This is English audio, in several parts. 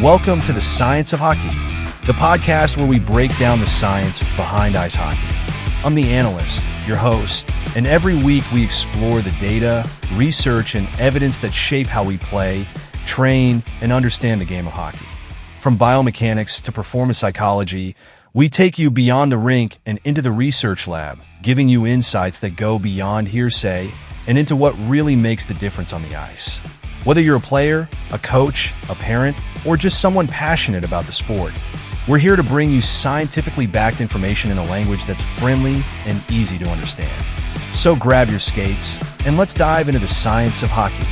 Welcome to the Science of Hockey, the podcast where we break down the science behind ice hockey. I'm the analyst, your host, and every week we explore the data, research, and evidence that shape how we play, train, and understand the game of hockey. From biomechanics to performance psychology, we take you beyond the rink and into the research lab, giving you insights that go beyond hearsay and into what really makes the difference on the ice. Whether you're a player, a coach, a parent, or just someone passionate about the sport, we're here to bring you scientifically backed information in a language that's friendly and easy to understand. So grab your skates and let's dive into the science of hockey.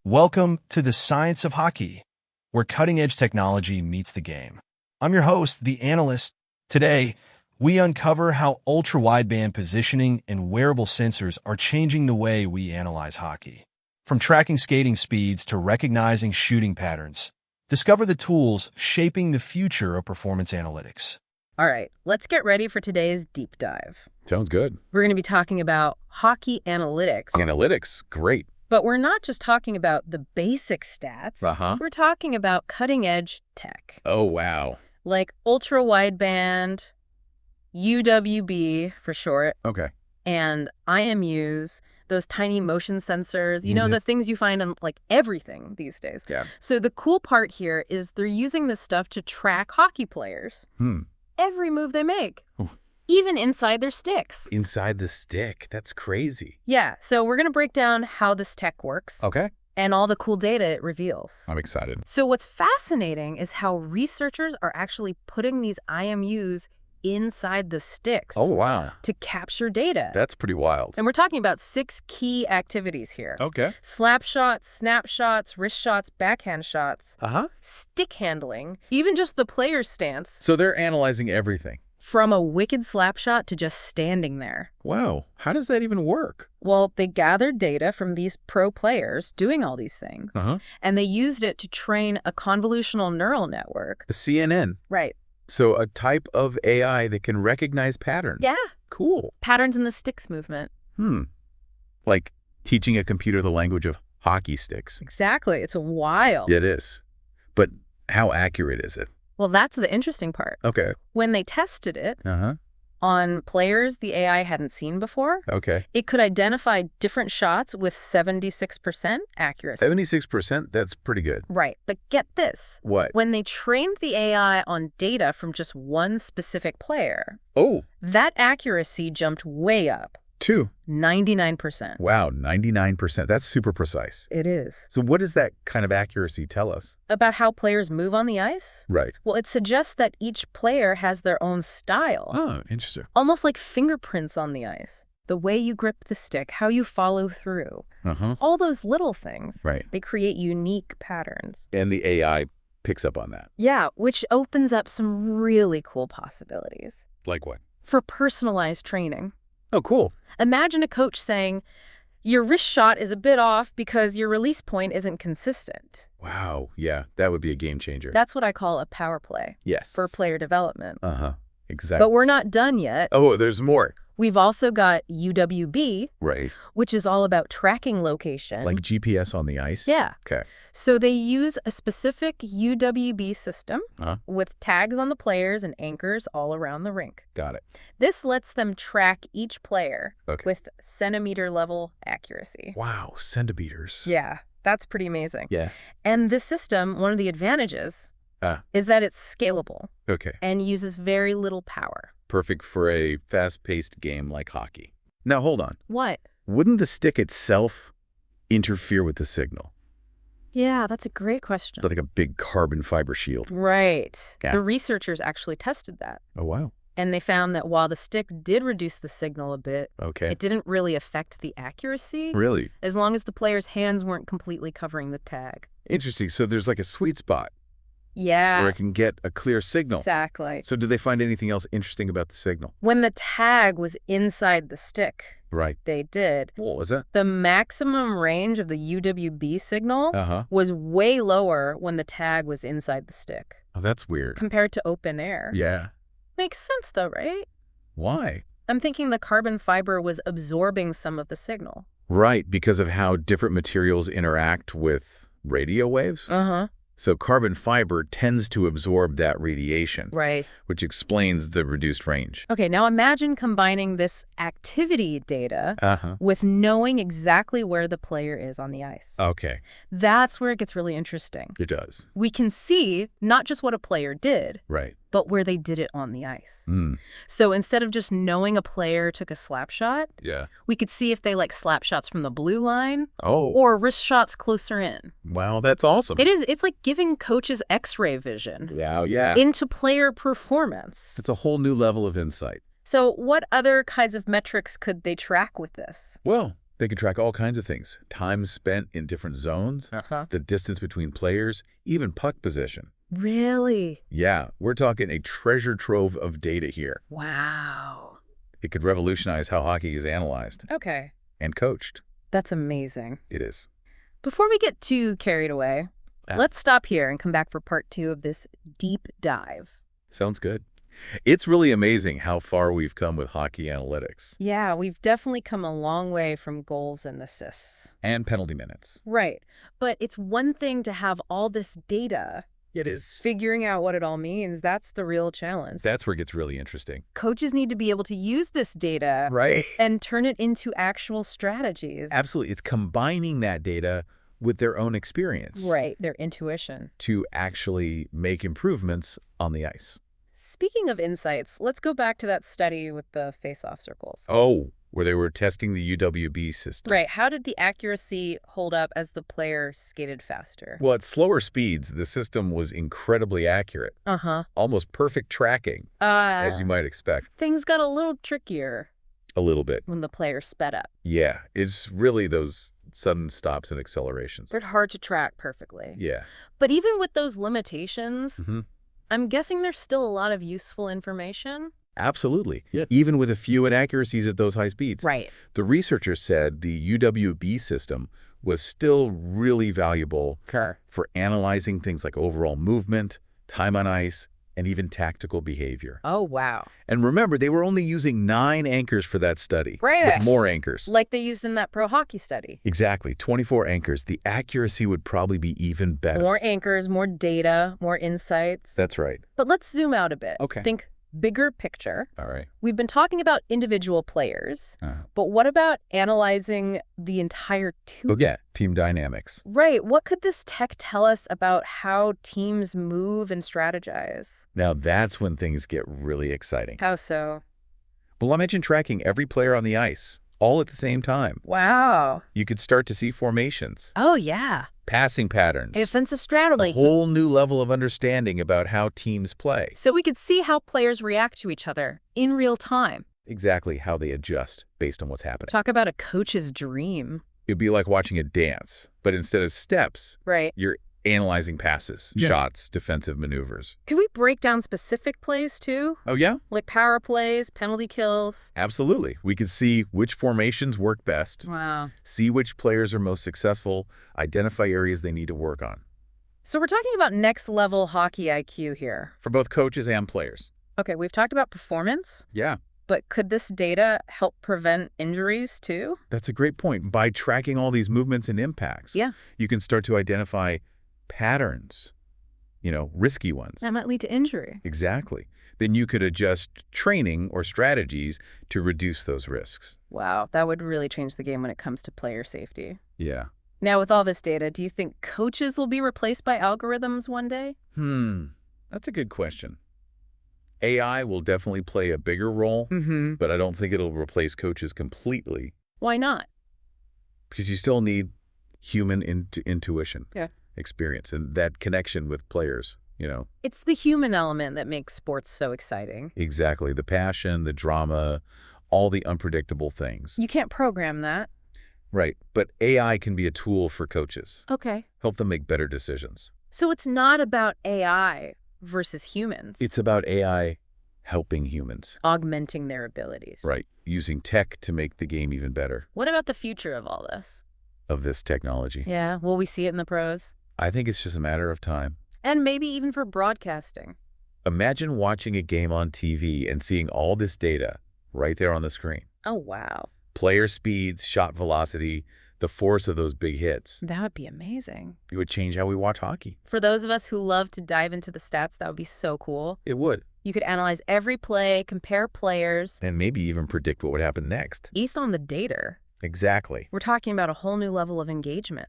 Welcome to the Science of Hockey, where cutting-edge technology meets the game. I'm your host, the analyst. Today, we uncover how ultra-wideband positioning and wearable sensors are changing the way we analyze hockey. From tracking skating speeds to recognizing shooting patterns, discover the tools shaping the future of performance analytics. All right, let's get ready for today's deep dive. Sounds good. We're going to be talking about hockey analytics. Analytics, great. But we're not just talking about the basic stats. We're talking about cutting-edge tech. Oh, wow. Like ultra-wideband, UWB for short, and IMUs, those tiny motion sensors, you know, the things you find in like everything these days. Yeah. So the cool part here is they're using this stuff to track hockey players. Every move they make, even inside their sticks. Inside the stick. That's crazy. Yeah. So we're going to break down how this tech works. Okay. And all the cool data it reveals. I'm excited. So what's fascinating is how researchers are actually putting these IMUs inside the sticks. Oh, wow. To capture data. That's pretty wild. And we're talking about 6 key activities here. Okay. Slap shots, snap shots, wrist shots, backhand shots, stick handling, even just the player's stance. So they're analyzing everything. From a wicked slap shot to just standing there. Wow. How does that even work? Well, they gathered data from these pro players doing all these things. And they used it to train a convolutional neural network. A CNN. Right. So a type of AI that can recognize patterns. Yeah. Cool. Patterns in the sticks movement. Like teaching a computer the language of hockey sticks. Exactly. It's wild. It is. But how accurate is it? Well, that's the interesting part. Okay. When they tested it on players the AI hadn't seen before, it could identify different shots with 76% accuracy. 76%? That's pretty good. Right. But get this. What? When they trained the AI on data from just one specific player, that accuracy jumped way up. 99%. Wow, 99%. That's super precise. It is. So what does that kind of accuracy tell us? About how players move on the ice? Right. Well, it suggests that each player has their own style. Oh, interesting. Almost like fingerprints on the ice. The way you grip the stick, how you follow through. All those little things. Right. They create unique patterns. And the AI picks up on that. Yeah, which opens up some really cool possibilities. Like what? For personalized training. Oh, cool. Imagine a coach saying, your wrist shot is a bit off because your release point isn't consistent. Wow. Yeah, that would be a game changer. That's what I call a power play. Yes. For player development. Exactly. But we're not done yet. Oh, there's more. We've also got UWB, right, which is all about tracking location. Like GPS on the ice? Yeah. Okay. So they use a specific UWB system with tags on the players and anchors all around the rink. Got it. This lets them track each player with centimeter-level accuracy. Wow, centimeters. Yeah, that's pretty amazing. Yeah. And this system, one of the advantages is that it's scalable and uses very little power. Perfect for a fast-paced game like hockey. Now, hold on. What? Wouldn't the stick itself interfere with the signal? Yeah, that's a great question. Like a big carbon fiber shield. Right. Yeah. The researchers actually tested that. Oh, wow. And they found that while the stick did reduce the signal a bit, it didn't really affect the accuracy. Really? As long as the player's hands weren't completely covering the tag. Interesting. So there's like a sweet spot. Yeah. Where it can get a clear signal. Exactly. So did they find anything else interesting about the signal? When the tag was inside the stick, they did. What was that? The maximum range of the UWB signal was way lower when the tag was inside the stick. Oh, that's weird. Compared to open air. Yeah. Makes sense though, right? Why? I'm thinking the carbon fiber was absorbing some of the signal. Right, because of how different materials interact with radio waves? So carbon fiber tends to absorb that radiation, Right. which explains the reduced range. Okay, now imagine combining this activity data Uh-huh. with knowing exactly where the player is on the ice. Okay, That's where it gets really interesting. it does. We can see not just what a player did, Right. but where they did it on the ice. Mm. So instead of just knowing a player took a slap shot, Yeah. we could see if they like slap shots from the blue line Oh, or wrist shots closer in. wow, that's awesome. It's like giving coaches X-ray vision Yeah. into player performance. It's a whole new level of insight. So what other kinds of metrics could they track with this? Well, they can track all kinds of things. Time spent in different zones, the distance between players, even puck position. Really? Yeah, we're talking a treasure trove of data here. Wow. It could revolutionize how hockey is analyzed Okay. and coached. That's amazing. It is. Before we get too carried away, let's stop here and come back for part 2 of this deep dive. Sounds good. It's really amazing how far we've come with hockey analytics. Yeah, we've definitely come a long way from goals and assists. And penalty minutes. Right. But it's one thing to have all this data. It is. Figuring out what it all means, that's the real challenge. That's where it gets really interesting. Coaches need to be able to use this data Right. and turn it into actual strategies. Absolutely. It's combining that data with their own experience. Right, their intuition. To actually make improvements on the ice. Speaking of insights, let's go back to that study with the face-off circles. Oh, where they were testing the UWB system. Right. How did the accuracy hold up as the player skated faster? Well, at slower speeds, the system was incredibly accurate. Uh-huh. Almost perfect tracking, as you might expect. Things got a little trickier A little bit. when the player sped up. Yeah, it's really those sudden stops and accelerations. They're hard to track perfectly. Yeah. But even with those limitations, Mhm. I'm guessing there's still a lot of useful information. Absolutely. Yeah. Even with a few inaccuracies at those high speeds. Right. The researchers said the UWB system was still really valuable for analyzing things like overall movement, time on ice, and even tactical behavior. Oh, wow. And remember, they were only using 9 anchors for that study. Right. With more anchors. Like they used in that pro hockey study. Exactly. 24 anchors. The accuracy would probably be even better. More anchors, more data, more insights. That's right. But let's zoom out a bit. Okay. Think bigger picture. All right. We've been talking about individual players, but what about analyzing the entire team? Oh, yeah. Team dynamics. Right. What could this tech tell us about how teams move and strategize? Now, that's when things get really exciting. How so? Well, imagine tracking every player on the ice, all at the same time. Wow. You could start to see formations, Oh, yeah. passing patterns, Offensive a strategy. whole new level of understanding about how teams play. So we could see how players react to each other in real time. Exactly how they adjust based on what's happening. Talk about a coach's dream. It'd be like watching a dance, but instead of steps, Right. you're analyzing passes, shots, defensive maneuvers. Could we break down specific plays too? Oh, yeah? Like power plays, penalty kills? Absolutely. We could see which formations work best, Wow. see which players are most successful, identify areas they need to work on. So we're talking about next level hockey IQ here. For both coaches and players. Okay, we've talked about performance, Yeah, but could this data help prevent injuries too? that's a great point. By tracking all these movements and impacts, Yeah. you can start to identify patterns, risky ones. That might lead to injury. Exactly. Then you could adjust training or strategies to reduce those risks. Wow, that would really change the game when it comes to player safety. Yeah. Now, with all this data, do you think coaches will be replaced by algorithms one day? That's a good question. AI will definitely play a bigger role, but I don't think it'll replace coaches completely Why not? because you still need human intuition, Yeah. experience, and that connection with players, It's the human element that makes sports so exciting. Exactly. The passion, the drama, all the unpredictable things. You can't program that. Right. But AI can be a tool for coaches. Okay. Help them make better decisions. So it's not about AI versus humans. It's about AI helping humans. Augmenting their abilities. Right. Using tech to make the game even better What about the future of all this? of this technology. Yeah, will we see it in the pros? I think it's just a matter of time. And maybe even for broadcasting. Imagine watching a game on TV and seeing all this data right there on the screen. Oh, wow. Player speeds, shot velocity, the force of those big hits. That would be amazing. It would change how we watch hockey. For those of us who love to dive into the stats, that would be so cool. It would. You could analyze every play, compare players. And maybe even predict what would happen next. Based on the data. Exactly. We're talking about a whole new level of engagement.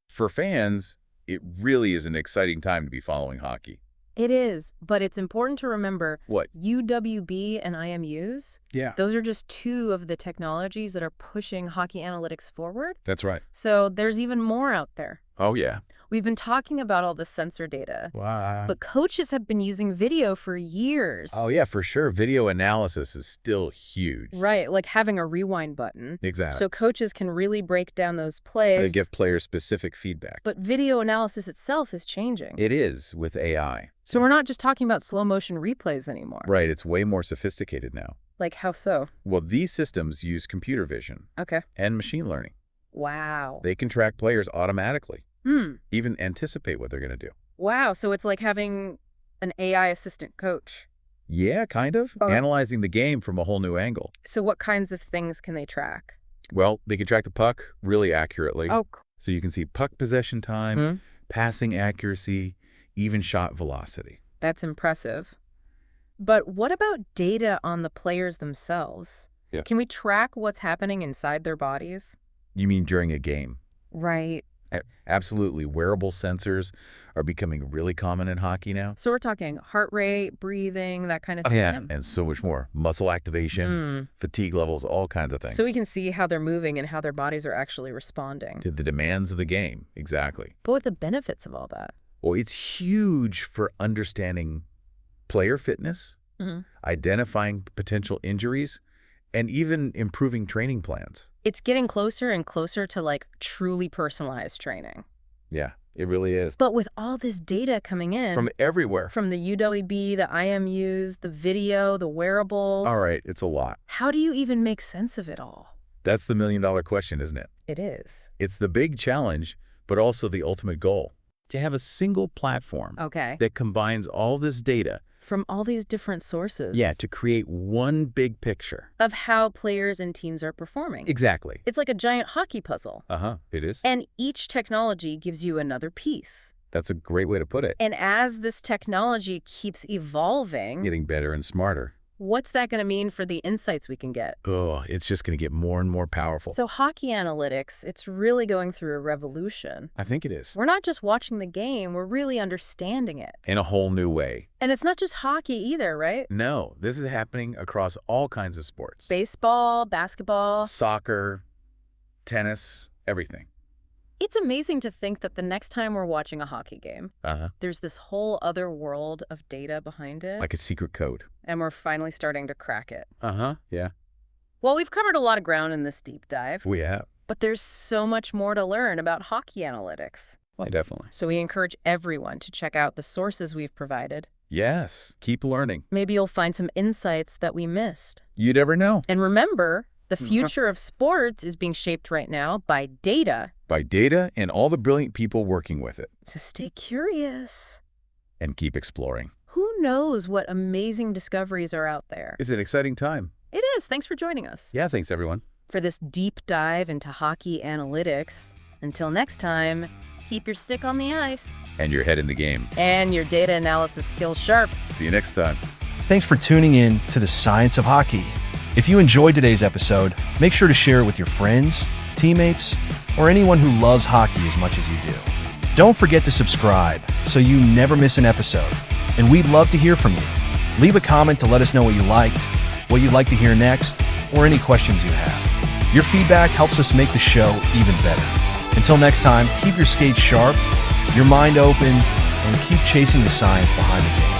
For fans, it really is an exciting time to be following hockey. It is, but it's important to remember What? UWB and IMUs, Yeah. those are just two of the technologies that are pushing hockey analytics forward. That's right. So there's even more out there. Oh, yeah. We've been talking about all the sensor data, Wow. but coaches have been using video for years. Oh, yeah, for sure. Video analysis is still huge. Right, like having a rewind button. Exactly. So coaches can really break down those plays. To give players specific feedback. But video analysis itself is changing. It is with AI. So we're not just talking about slow motion replays anymore. Right, it's way more sophisticated now. Like how so? Well, these systems use computer vision Okay. and machine learning. Wow. They can track players automatically, even anticipate what they're going to do. Wow, so it's like having an AI assistant coach. Yeah, kind of. Analyzing the game from a whole new angle. So what kinds of things can they track? Well, they can track the puck really accurately. Oh, So you can see puck possession time, passing accuracy, even shot velocity. that's impressive. But what about data on the players themselves? Yeah. Can we track what's happening inside their bodies? You mean during a game? Right. Absolutely. Wearable sensors are becoming really common in hockey now. So we're talking heart rate, breathing, that kind of thing. Yeah, and so much more. Muscle activation, fatigue levels, all kinds of things. So we can see how they're moving and how their bodies are actually responding. To the demands of the game, exactly. But what are the benefits of all that? Well, it's huge for understanding player fitness, identifying potential injuries, and even improving training plans. It's getting closer and closer to like truly personalized training. Yeah, it really is. But with all this data coming in From everywhere. from the UWB, the IMUs, the video, the wearables. All right, it's a lot. How do you even make sense of it all? That's the million-dollar question, isn't it? It is. It's the big challenge, but also the ultimate goal. To have a single platform Okay. that combines all this data. From all these different sources. Yeah, to create one big picture. Of how players and teams are performing. Exactly. It's like a giant hockey puzzle. It is. And each technology gives you another piece. That's a great way to put it. And as this technology keeps evolving, Getting better and smarter. what's that going to mean for the insights we can get? Oh, it's just going to get more and more powerful. So hockey analytics, it's really going through a revolution. I think it is. We're not just watching the game, we're really understanding it. In a whole new way. And it's not just hockey either, right? No, this is happening across all kinds of sports. Baseball, basketball. Soccer, tennis, everything. It's amazing to think that the next time we're watching a hockey game, there's this whole other world of data behind it. Like a secret code. And we're finally starting to crack it. Yeah. Well, we've covered a lot of ground in this deep dive. We have. But there's so much more to learn about hockey analytics. Well, definitely. So we encourage everyone to check out the sources we've provided. Yes. Keep learning. Maybe you'll find some insights that we missed. You never know. And remember, the future of sports is being shaped right now by data. By data and all the brilliant people working with it. So stay curious. And keep exploring. Who knows what amazing discoveries are out there? It's an exciting time. It is. Thanks for joining us. Yeah, thanks everyone. For this deep dive into hockey analytics. Until next time, keep your stick on the ice. And your head in the game. And your data analysis skills sharp. See you next time. Thanks for tuning in to the Science of Hockey. If you enjoyed today's episode, make sure to share it with your friends, teammates, or anyone who loves hockey as much as you do. Don't forget to subscribe so you never miss an episode. And we'd love to hear from you. Leave a comment to let us know what you liked, what you'd like to hear next, or any questions you have. Your feedback helps us make the show even better. Until next time, keep your skates sharp, your mind open, and keep chasing the science behind the game.